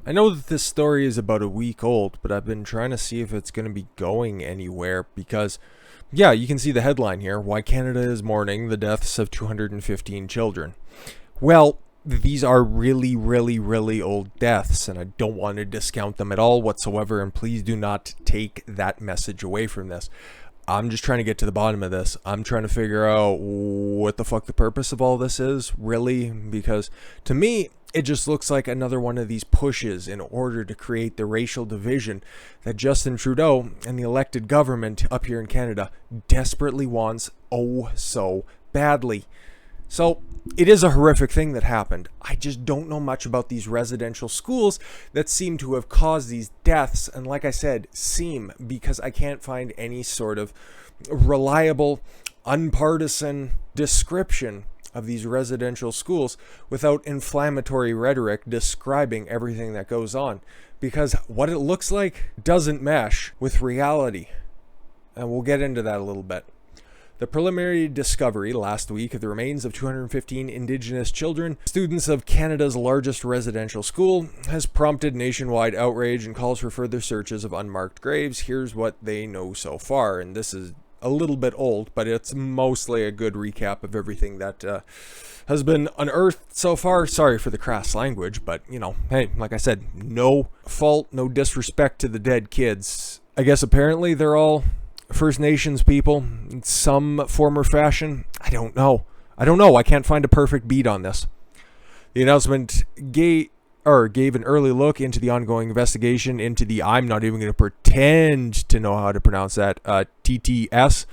I know that this story is about a week old, but I've been trying to see if it's going to be going anywhere because, yeah, you can see the headline here, Why Canada is Mourning the Deaths of 215 Children. Well, these are really, really, really old deaths, and I don't want to discount them at all whatsoever, and please do not take that message away from this. I'm just trying to get to the bottom of this. I'm trying to figure out what the fuck the purpose of all this is, really, because to me, it just looks like another one of these pushes in order to create the racial division that Justin Trudeau and the elected government up here in Canada desperately wants oh so badly. So it is a horrific thing that happened. I just don't know much about these residential schools that seem to have caused these deaths. And like I said, because I can't find any sort of reliable, unpartisan description of these residential schools without inflammatory rhetoric describing everything that goes on. Because what it looks like doesn't mesh with reality. And we'll get into that a little bit. The preliminary discovery last week of the remains of 215 Indigenous children, students of Canada's largest residential school, has prompted nationwide outrage and calls for further searches of unmarked graves. Here's what they know so far, and this is a little bit old, but it's mostly a good recap of everything that has been unearthed so far. Sorry for the crass language, but, hey, like I said, no fault, no disrespect to the dead kids. I guess apparently they're all First Nations people in some form or fashion. I don't know. I can't find a perfect beat on this. The announcement gave an early look into the ongoing investigation into the, I'm not even going to pretend to know how to pronounce that, TTS,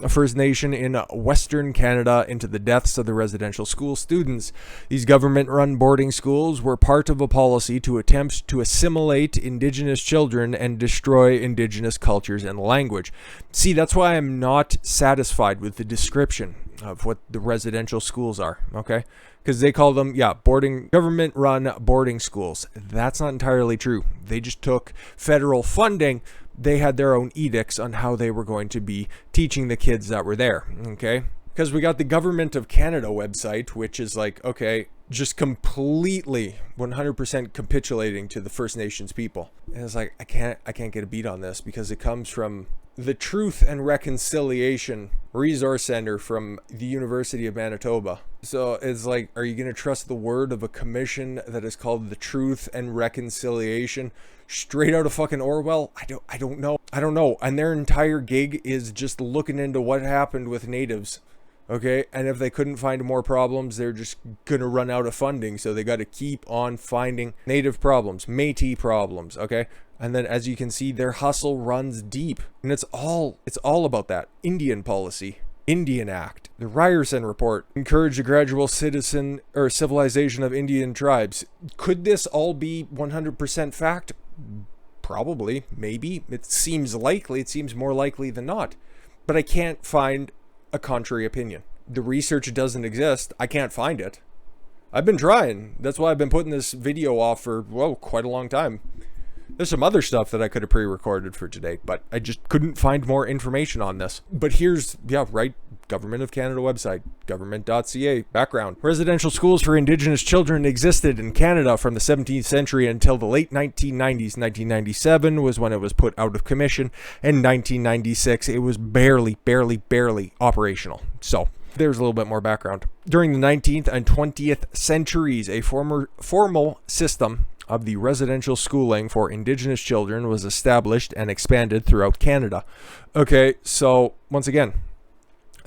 a First Nation in Western Canada, into the deaths of the residential school students. These government-run boarding schools were part of a policy to attempt to assimilate Indigenous children and destroy Indigenous cultures and language. See, that's why I'm not satisfied with the description of what the residential schools are, okay? Because they call them, government-run boarding schools. That's not entirely true. They just took federal funding. They had their own edicts on how they were going to be teaching the kids that were there, okay? Because we got the Government of Canada website, which is like, okay, just completely 100% capitulating to the First Nations people. And it's like, I can't get a beat on this because it comes from the Truth and Reconciliation Resource Center from the University of Manitoba. So it's like, are you going to trust the word of a commission that is called the Truth and Reconciliation straight out of fucking Orwell? I don't know. And their entire gig is just looking into what happened with natives. Okay, and if they couldn't find more problems, they're just gonna run out of funding. So they got to keep on finding native problems, Métis problems. Okay, and then as you can see, their hustle runs deep, and it's all about that Indian policy, Indian Act. The Ryerson report encouraged the gradual citizen or civilization of Indian tribes. Could this all be 100% fact? Probably, maybe. It seems likely. It seems more likely than not. But I can't find a contrary opinion. The research doesn't exist. I can't find it. I've been trying. That's why I've been putting this video off for, quite a long time. There's some other stuff that I could have pre-recorded for today, but I just couldn't find more information on this. But here's, Government of Canada website, government.ca, background. Residential schools for Indigenous children existed in Canada from the 17th century until the late 1990s. 1997 was when it was put out of commission, and 1996 it was barely operational. So there's a little bit more background. During the 19th and 20th centuries, a formal system of the residential schooling for Indigenous children was established and expanded throughout Canada. Okay, so once again,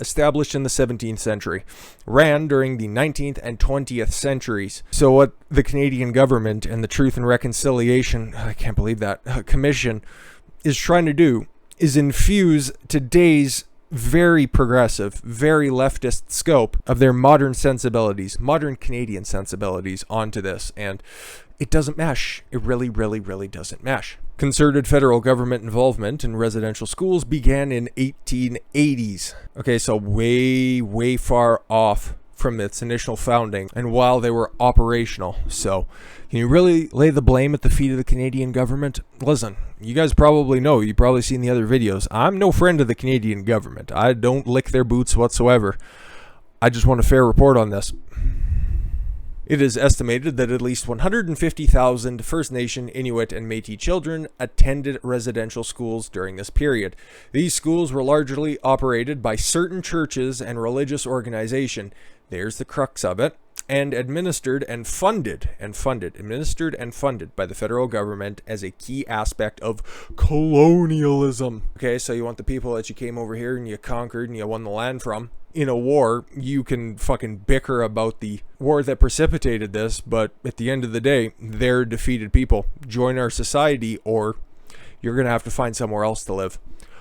established in the 17th century, ran during the 19th and 20th centuries. So what the Canadian government and the Truth and Reconciliation, I can't believe that, commission is trying to do is infuse today's very progressive, very leftist scope of their modern sensibilities, modern Canadian sensibilities onto this. And it doesn't mesh. It really doesn't mesh. Concerted federal government involvement in residential schools began in 1880s. Okay, so way far off from its initial founding and while they were operational. So can you really lay the blame at the feet of the Canadian government? Listen, you guys probably know, you've probably seen the other videos. I'm no friend of the Canadian government. I don't lick their boots whatsoever. I just want a fair report on this. It is estimated that at least 150,000 First Nation, Inuit, and Métis children attended residential schools during this period. These schools were largely operated by certain churches and religious organization. There's the crux of it. And administered and funded by the federal government as a key aspect of colonialism. Okay, so you want the people that you came over here and you conquered and you won the land from. In a war, you can fucking bicker about the war that precipitated this, but at the end of the day, they're defeated people. Join our society or you're going to have to find somewhere else to live.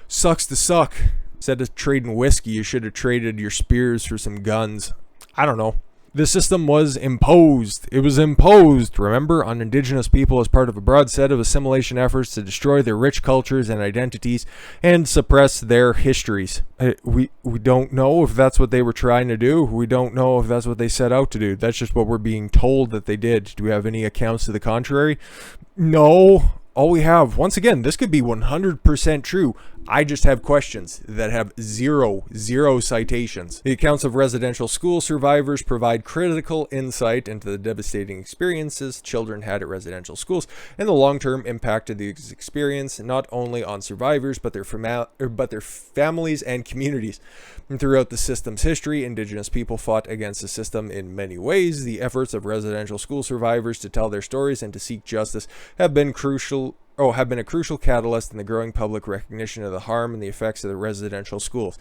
Sucks to suck. Instead of trading whiskey, you should have traded your spears for some guns. I don't know. The system was imposed. It was imposed, remember, on Indigenous people as part of a broad set of assimilation efforts to destroy their rich cultures and identities and suppress their histories. We don't know if that's what they were trying to do. We don't know if that's what they set out to do. That's just what we're being told that they did. Do we have any accounts to the contrary? No. All we have, once again, this could be 100% true. I just have questions that have zero citations. The accounts of residential school survivors provide critical insight into the devastating experiences children had at residential schools and the long-term impact of these experiences, not only on survivors, but their families and communities. And throughout the system's history, Indigenous people fought against the system in many ways. The efforts of residential school survivors to tell their stories and to seek justice have been a crucial catalyst in the growing public recognition of the harm and the effects of the residential schools.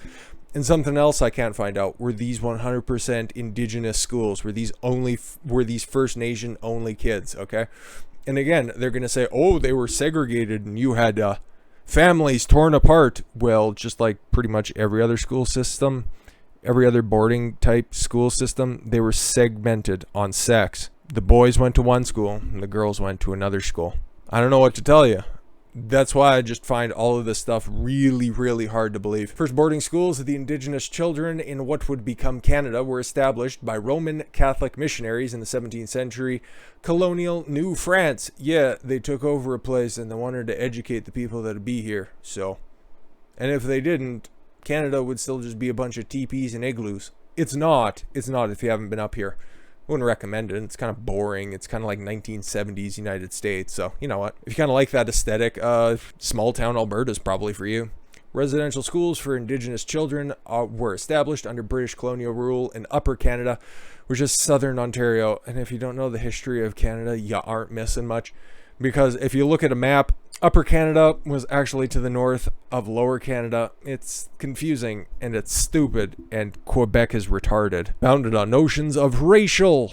And something else I can't find out, were these 100% Indigenous schools? Were these First Nation only kids? Okay. And again, they're going to say, oh, they were segregated and you had families torn apart. Well, just like pretty much every other school system, every other boarding type school system, they were segmented on sex. The boys went to one school and the girls went to another school. I don't know what to tell you. That's why I just find all of this stuff really hard to believe. First boarding schools of the Indigenous children in what would become Canada were established by Roman Catholic missionaries in the 17th century colonial New France. Yeah, they took over a place and they wanted to educate the people that'd be here. So, and if they didn't, Canada would still just be a bunch of teepees and igloos. It's not if you haven't been up here. Wouldn't recommend it. It's kind of boring. It's kind of like 1970s United States. So, you know what? If you kind of like that aesthetic, small town Alberta is probably for you. Residential schools for Indigenous children were established under British colonial rule in Upper Canada, which is southern Ontario. And if you don't know the history of Canada, you aren't missing much. Because if you look at a map, Upper Canada was actually to the north of Lower Canada. It's confusing and it's stupid, and Quebec is retarded. Founded on notions of racial,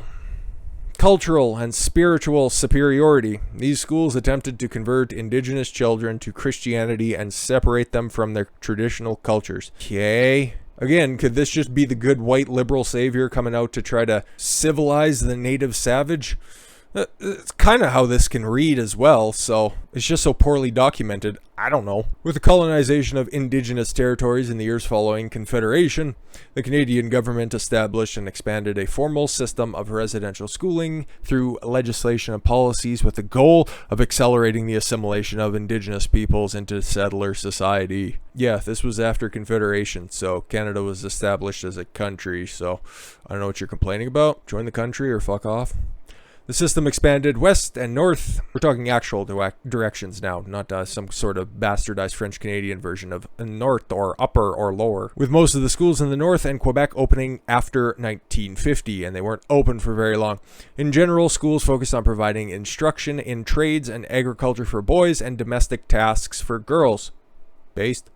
cultural, and spiritual superiority, these schools attempted to convert Indigenous children to Christianity and separate them from their traditional cultures. Okay. Again, could this just be the good white liberal savior coming out to try to civilize the native savage? It's kind of how this can read as well, so it's just so poorly documented. I don't know. With the colonization of Indigenous territories in the years following Confederation, the Canadian government established and expanded a formal system of residential schooling through legislation and policies with the goal of accelerating the assimilation of Indigenous peoples into settler society. Yeah, this was after Confederation, so Canada was established as a country, so I don't know what you're complaining about. Join the country or fuck off. The system expanded west and north. We're talking actual directions now, not some sort of bastardized French-Canadian version of north or upper or lower. With most of the schools in the north and Quebec opening after 1950, and they weren't open for very long. In general, schools focused on providing instruction in trades and agriculture for boys and domestic tasks for girls. Based.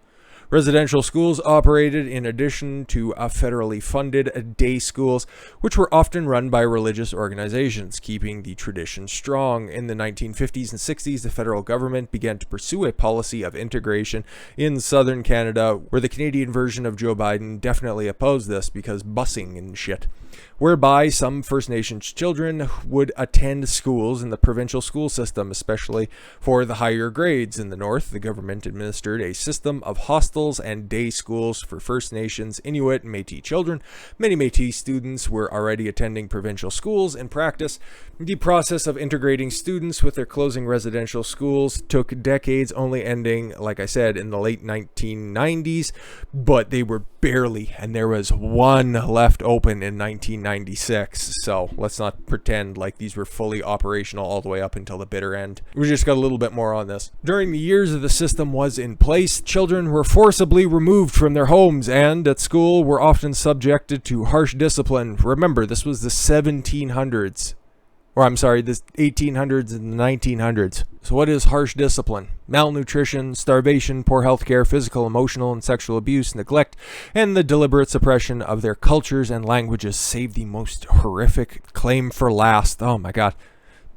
Residential schools operated in addition to federally funded day schools, which were often run by religious organizations, keeping the tradition strong. In the 1950s and 60s, the federal government began to pursue a policy of integration in southern Canada, where the Canadian version of Joe Biden definitely opposed this because busing and shit, whereby some First Nations children would attend schools in the provincial school system, especially for the higher grades. In the north, the government administered a system of hostels and day schools for First Nations, Inuit, and Métis children. Many Métis students were already attending provincial schools. In practice, the process of integrating students with their closing residential schools took decades, only ending, like I said, in the late 1990s, but they were barely, and there was one left open in 1996, so let's not pretend like these were fully operational all the way up until the bitter end. We just got a little bit more on this. During the years the system was in place, children were forcibly removed from their homes and at school were often subjected to harsh discipline. Remember, this was the 1700s. Or I'm sorry, the 1800s and the 1900s. So what is harsh discipline? Malnutrition, starvation, poor health care, physical, emotional, and sexual abuse, neglect, and the deliberate suppression of their cultures and languages. Save the most horrific claim for last. Oh my god.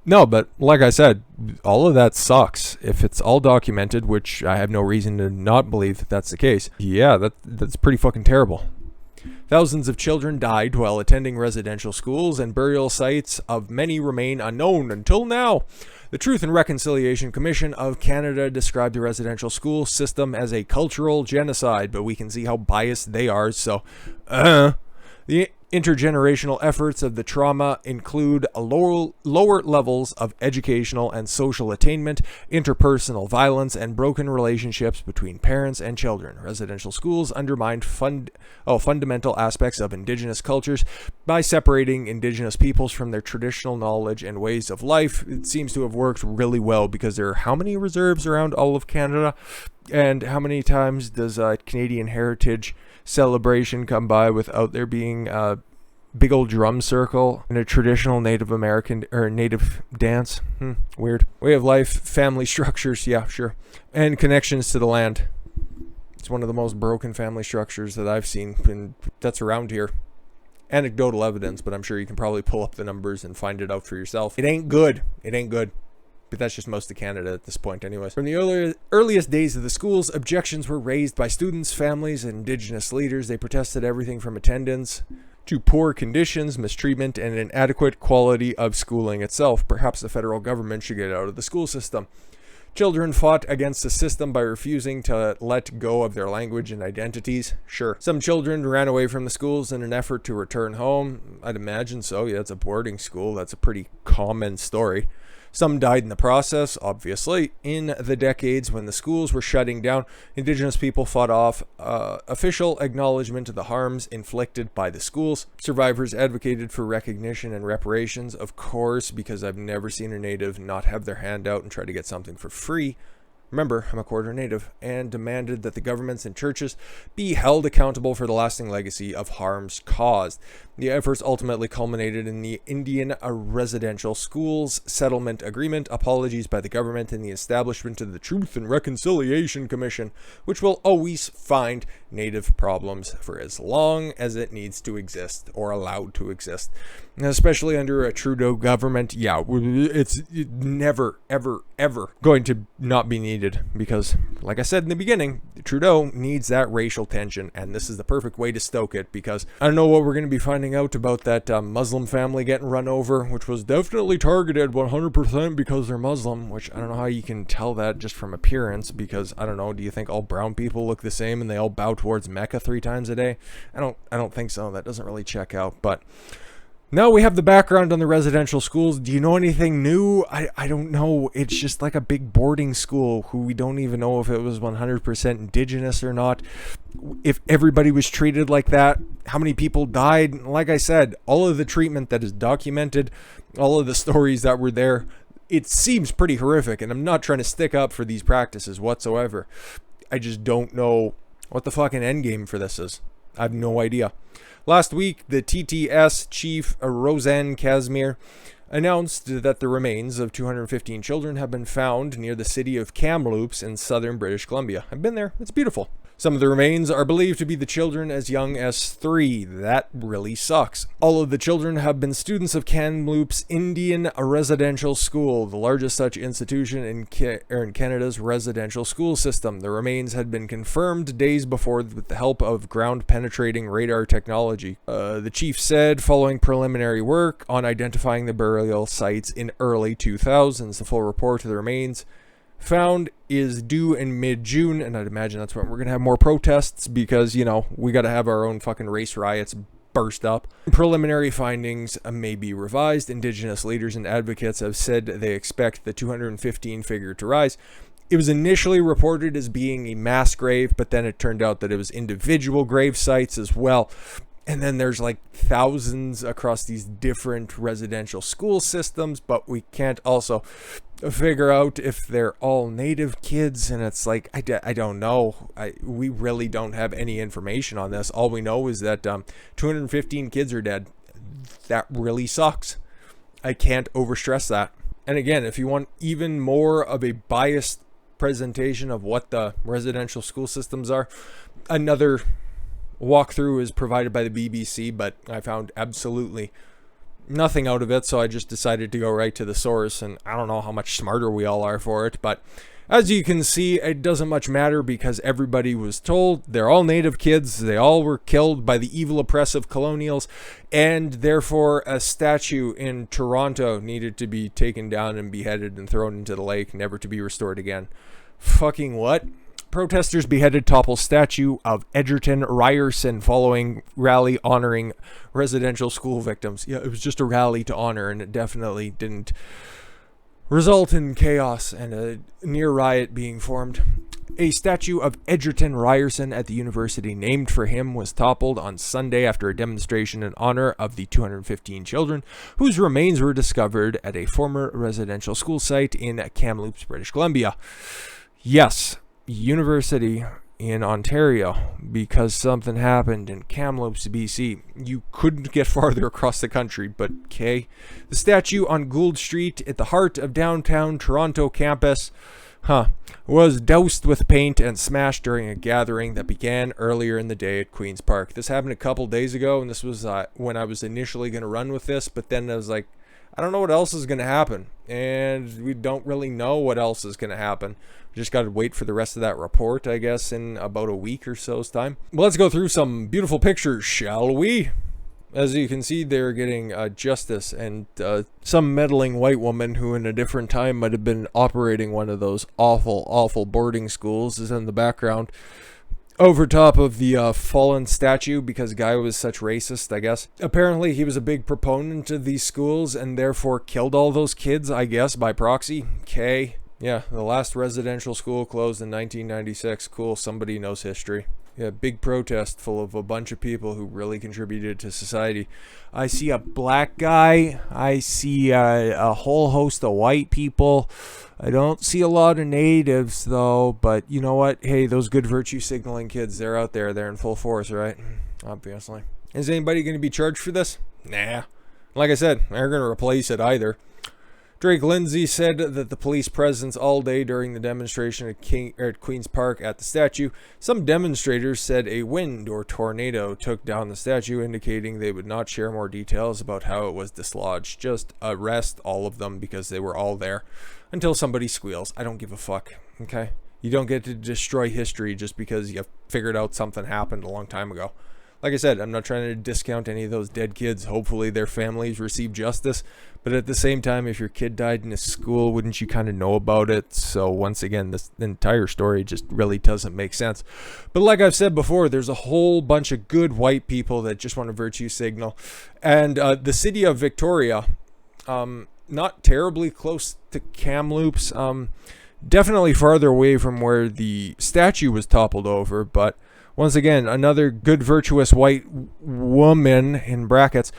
No, but like I said, all of that sucks. If it's all documented, which I have no reason to not believe that that's the case, yeah, that's pretty fucking terrible. Thousands of children died while attending residential schools, and burial sites of many remain unknown until now. The Truth and Reconciliation Commission of Canada described the residential school system as a cultural genocide, but we can see how biased they are, so the intergenerational efforts of the trauma include lower levels of educational and social attainment, interpersonal violence, and broken relationships between parents and children. Residential schools undermined fundamental aspects of Indigenous cultures by separating Indigenous peoples from their traditional knowledge and ways of life. It seems to have worked really well because there are how many reserves around all of Canada? And how many times does Canadian Heritage Celebration come by without there being a big old drum circle and a traditional Native American or Native dance? Weird. Way of life, family structures, yeah, sure. And connections to the land. It's one of the most broken family structures that I've seen, and that's around here. Anecdotal evidence, but I'm sure you can probably pull up the numbers and find it out for yourself. It ain't good. It ain't good. But that's just most of Canada at this point anyways. From the earliest days of the schools, objections were raised by students, families, and Indigenous leaders. They protested everything from attendance to poor conditions, mistreatment, and inadequate quality of schooling itself. Perhaps the federal government should get out of the school system. Children fought against the system by refusing to let go of their language and identities. Sure. Some children ran away from the schools in an effort to return home. I'd imagine so. Yeah, it's a boarding school. That's a pretty common story. Some died in the process, obviously. In the decades when the schools were shutting down, Indigenous people fought off official acknowledgement of the harms inflicted by the schools. Survivors advocated for recognition and reparations, of course, because I've never seen a Native not have their hand out and try to get something for free. Remember, I'm a quarter Native, and demanded that the governments and churches be held accountable for the lasting legacy of harms caused. The efforts ultimately culminated in the Indian Residential Schools Settlement Agreement, apologies by the government, and the establishment of the Truth and Reconciliation Commission, which will always find Native problems for as long as it needs to exist or allowed to exist. And especially under a Trudeau government, yeah, it's never, ever, ever going to not be needed because, like I said in the beginning, Trudeau needs that racial tension, and this is the perfect way to stoke it because I don't know what we're going to be finding out about that Muslim family getting run over, which was definitely targeted 100% because they're Muslim, which I don't know how you can tell that just from appearance because, I don't know, do you think all brown people look the same and they all bow towards Mecca 3 times a day? I don't think so. That doesn't really check out, but now we have the background on the residential schools. Do you know anything new? I don't know. It's just like a big boarding school who we don't even know if it was 100% Indigenous or not. If everybody was treated like that, how many people died? Like I said, all of the treatment that is documented, all of the stories that were there, it seems pretty horrific. And I'm not trying to stick up for these practices whatsoever. I just don't know what the fucking end game for this is. I have no idea. Last week, the TTS chief, Roseanne Casimir, announced that the remains of 215 children have been found near the city of Kamloops in southern British Columbia. I've been there. It's beautiful. Some of the remains are believed to be the children as young as 3. That really sucks. All of the children have been students of Kamloops Indian Residential School, the largest such institution in Canada's residential school system. The remains had been confirmed days before with the help of ground-penetrating radar technology. The chief said, following preliminary work on identifying the burial sites in early 2000s, the full report of the remains found is due in mid-June, and I'd imagine that's when we're going to have more protests because, you know, we got to have our own fucking race riots burst up. Preliminary findings may be revised. Indigenous leaders and advocates have said they expect the 215 figure to rise. It was initially reported as being a mass grave, but then it turned out that it was individual grave sites as well. And then there's like thousands across these different residential school systems, but we can't also figure out if they're all native kids. And it's like, I don't know. We really don't have any information on this. All we know is that 215 kids are dead. That really sucks. I can't overstress that. And again, if you want even more of a biased presentation of what the residential school systems are, another walkthrough is provided by the BBC, but I found absolutely nothing out of it, so I just decided to go right to the source. And I don't know how much smarter we all are for it, but as you can see, it doesn't much matter because everybody was told they're all native kids. They all were killed by the evil, oppressive colonials, and therefore a statue in Toronto needed to be taken down and beheaded and thrown into the lake, never to be restored again. Fucking what? Protesters beheaded toppled statue of Edgerton Ryerson following rally honoring residential school victims. Yeah, it was just a rally to honor, and it definitely didn't result in chaos and a near riot being formed. A statue of Edgerton Ryerson at the university named for him was toppled on Sunday after a demonstration in honor of the 215 children whose remains were discovered at a former residential school site in Kamloops, British Columbia. Yes, university in Ontario, because something happened in Kamloops, BC. You couldn't get farther across the country, but okay. The statue on Gould Street at the heart of downtown Toronto campus was doused with paint and smashed during a gathering that began earlier in the day at Queen's Park. This happened a couple days ago, and this was when I was initially going to run with this, but then I was like, I don't know what else is going to happen, and we don't really know what else is going to happen. We just got to wait for the rest of that report, I guess, in about a week or so's time. Well, let's go through some beautiful pictures, shall we? As you can see, they're getting justice, and some meddling white woman who in a different time might have been operating one of those awful, awful boarding schools is in the background. Over top of the fallen statue, because the guy was such racist, I guess. Apparently, he was a big proponent of these schools and therefore killed all those kids, I guess, by proxy. Okay. Yeah, the last residential school closed in 1996. Cool, somebody knows history. Yeah, big protest full of a bunch of people who really contributed to society. I see a black guy. I see a whole host of white people. I don't see a lot of natives, though. But you know what? Hey, those good virtue signaling kids, they're out there. They're in full force, right? Obviously. Is anybody going to be charged for this? Nah. Like I said, they're going to replace it either. Drake Lindsay said that the police presence all day during the demonstration at Queen's Park at the statue. Some demonstrators said a wind or tornado took down the statue, indicating they would not share more details about how it was dislodged. Just arrest all of them because they were all there until somebody squeals. I don't give a fuck, okay? You don't get to destroy history just because you figured out something happened a long time ago. Like I said, I'm not trying to discount any of those dead kids. Hopefully their families receive justice. But at the same time, if your kid died in a school, wouldn't you kind of know about it? So once again, this entire story just really doesn't make sense. But like I've said before, there's a whole bunch of good white people that just want to virtue signal. And the city of Victoria, not terribly close to Kamloops, definitely farther away from where the statue was toppled over, but once again, another good, virtuous white woman, in brackets,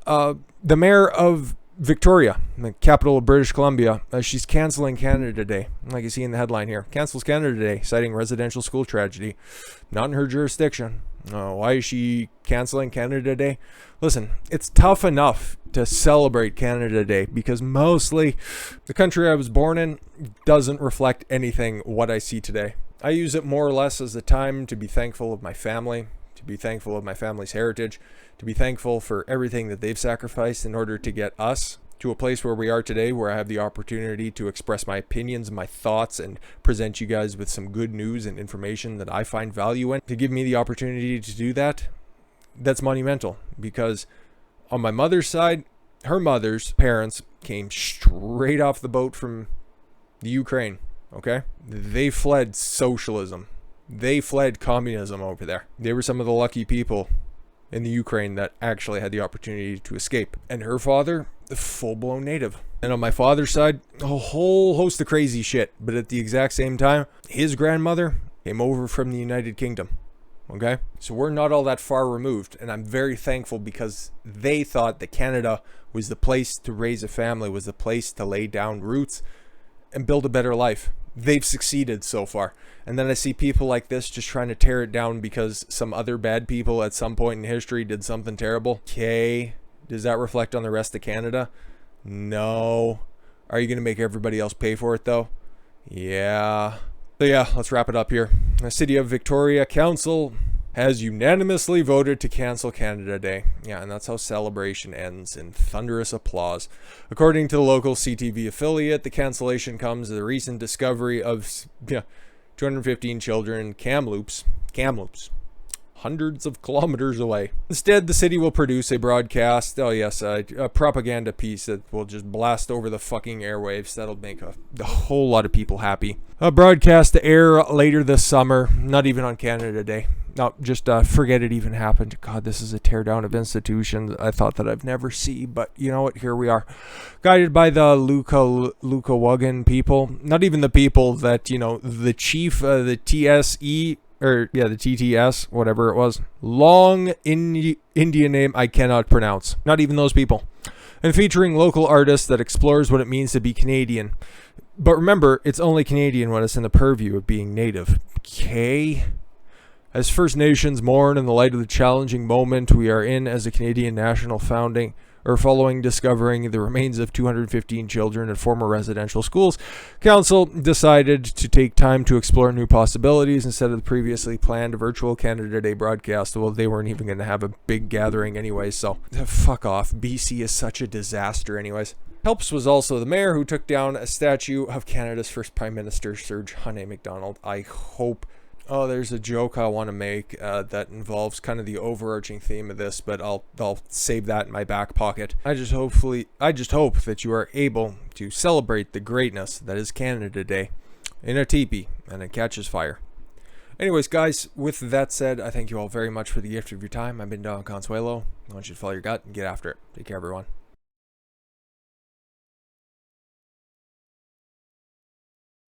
the mayor of Victoria, the capital of British Columbia, she's canceling Canada Day. Like you see in the headline here. Cancels Canada Day, citing residential school tragedy. Not in her jurisdiction. Why is she canceling Canada Day? Listen, it's tough enough to celebrate Canada Day because mostly the country I was born in doesn't reflect anything what I see today. I use it more or less as a time to be thankful of my family, to be thankful of my family's heritage, to be thankful for everything that they've sacrificed in order to get us to a place where we are today, where I have the opportunity to express my opinions and my thoughts and present you guys with some good news and information that I find value in. To give me the opportunity to do that, that's monumental, because on my mother's side, her mother's parents came straight off the boat from the Ukraine. Okay? They fled socialism. They fled communism over there. They were some of the lucky people in the Ukraine that actually had the opportunity to escape. And her father, a full-blown native. And on my father's side, a whole host of crazy shit. But at the exact same time, his grandmother came over from the United Kingdom. Okay, so we're not all that far removed, and I'm very thankful because they thought that Canada was the place to raise a family, was the place to lay down roots and build a better life. They've succeeded so far. And then I see people like this just trying to tear it down because some other bad people at some point in history did something terrible. Okay, does that reflect on the rest of Canada? No. Are you going to make everybody else pay for it though? Yeah. So yeah, let's wrap it up here. The City of Victoria Council has unanimously voted to cancel Canada Day. Yeah, and that's how celebration ends, in thunderous applause. According to the local CTV affiliate, the cancellation comes as the recent discovery of 215 children Kamloops, hundreds of kilometers away. Instead, the city will produce a broadcast, a propaganda piece that will just blast over the fucking airwaves. That'll make a whole lot of people happy. A broadcast to air later this summer, not even on Canada Day. No, just forget it even happened. God, this is a teardown of institutions I thought that I've never see, but you know what? Here we are. Guided by the Lukawagan people. Not even the people that, you know, the chief, the TSE, or yeah, the TTS, whatever it was. Long Indian name I cannot pronounce. Not even those people. And featuring local artists that explores what it means to be Canadian. But remember, it's only Canadian when it's in the purview of being native. Okay? As First Nations mourn in the light of the challenging moment we are in as a Canadian national founding, or following discovering the remains of 215 children at former residential schools, Council decided to take time to explore new possibilities instead of the previously planned virtual Canada Day broadcast. Well, they weren't even going to have a big gathering anyway, so fuck off. BC is such a disaster anyways. Helps was also the mayor who took down a statue of Canada's first Prime Minister, Sir John A. Macdonald. I hope... Oh, there's a joke I want to make that involves kind of the overarching theme of this, but I'll save that in my back pocket. I just hope that you are able to celebrate the greatness that is Canada Day in a teepee and it catches fire. Anyways, guys, with that said, I thank you all very much for the gift of your time. I've been Don Consuelo. I want you to follow your gut and get after it. Take care, everyone.